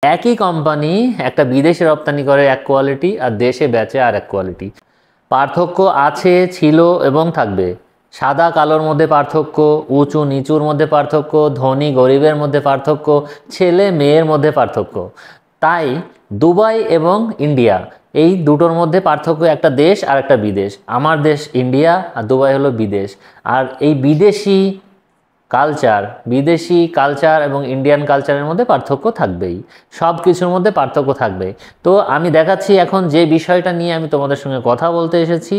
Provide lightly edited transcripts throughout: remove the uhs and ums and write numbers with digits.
একই কোম্পানি একটা বিদেশে রপ্তানি করে এক কোয়ালিটি আর দেশে বেচে আর এক কোয়ালিটি। পার্থক্য আছে, ছিল এবং থাকবে। সাদা কালোর মধ্যে পার্থক্য, উঁচু নিচুর মধ্যে পার্থক্য, ধনী গরিবের মধ্যে পার্থক্য, ছেলে মেয়ের মধ্যে পার্থক্য। তাই দুবাই এবং ইন্ডিয়া এই দুটোর মধ্যে পার্থক্য, একটা দেশ আর একটা বিদেশ। আমার দেশ ইন্ডিয়া আর দুবাই হলো বিদেশ। আর এই বিদেশি কালচার এবং ইন্ডিয়ান কালচারের মধ্যে পার্থক্য থাকবেই, সব কিছুর মধ্যে পার্থক্য থাকবে। তো আমি দেখাচ্ছি এখন যে বিষয়টা নিয়ে আমি তোমাদের সঙ্গে কথা বলতে এসেছি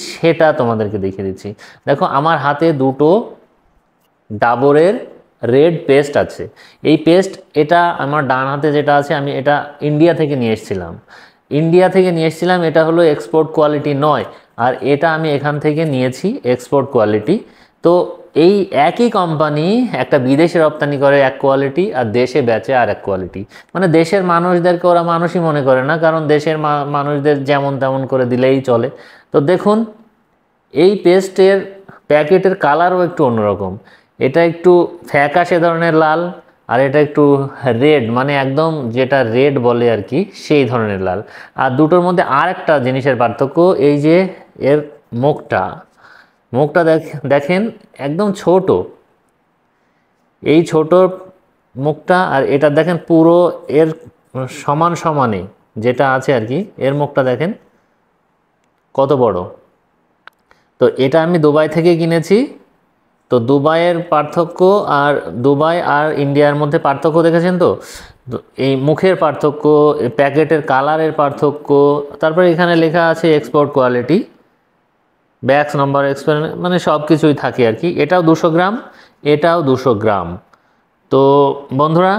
সেটা তোমাদেরকে দেখিয়ে দিচ্ছি। দেখো আমার হাতে দুটো ডাবরের রেড পেস্ট আছে। এই পেস্ট, এটা আমার ডান হাতে যেটা আছে আমি এটা ইন্ডিয়া থেকে নিয়ে এসেছিলাম। এটা হলো এক্সপোর্ট কোয়ালিটি নয়, আর এটা আমি এখান থেকে নিয়েছি এক্সপোর্ট কোয়ালিটি। তো এই একই কোম্পানি একটা বিদেশে রপ্তানি করে এক কোয়ালিটি আর দেশে বেচে আর এক কোয়ালিটি। মানে দেশের মানুষদেরকে ওরা মানুষই মনে করে না, কারণ দেশের মানুষদের যেমন তেমন করে দিলেই চলে। তো দেখুন এই পেস্টের প্যাকেটের কালারও একটু অন্যরকম। এটা একটু ফ্যাকাশে ধরনের লাল, আর এটা একটু রেড, মানে একদম যেটা রেড বলে আর কি সেই ধরনের লাল। আর দুটোর মধ্যে আর একটা জিনিসের পার্থক্য, এই যে এর মুখটা দেখেন একদম ছোট, এই ছোট মুখটা, আর এটা দেখেন পুরো এর সমানে যেটা আছে আর কি, এর মুখটা দেখেন কত বড়। তো এটা আমি দুবাই থেকে কিনেছি। তো দুবাইয়ের পার্থক্য আর দুবাই আর ইন্ডিয়ার মধ্যে পার্থক্য দেখেছেন তো, এই মুখের পার্থক্য, প্যাকেটের কালারের পার্থক্য, তারপরে এখানে লেখা আছে এক্সপোর্ট কোয়ালিটি, ব্যাক্স নাম্বার, এক্সপেরিমেন্ট, মানে সব কিছুই থাকে আর কি। এটাও 200 গ্রাম, এটাও 200 গ্রাম। তো বন্ধুরা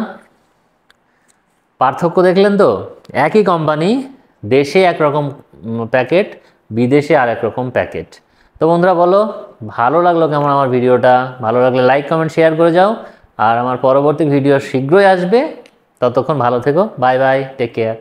পার্থক্য দেখলেন তো, একই কোম্পানি, দেশে একরকম প্যাকেট, বিদেশে আর এক রকম প্যাকেট। তো বন্ধুরা বলো ভালো লাগলো কেমন আমার ভিডিওটা? ভালো লাগলে লাইক কমেন্ট শেয়ার করে যাও। আর আমার পরবর্তী ভিডিও শীঘ্রই আসবে, ততক্ষণ ভালো থেকো, বাই বাই, টেক কেয়ার।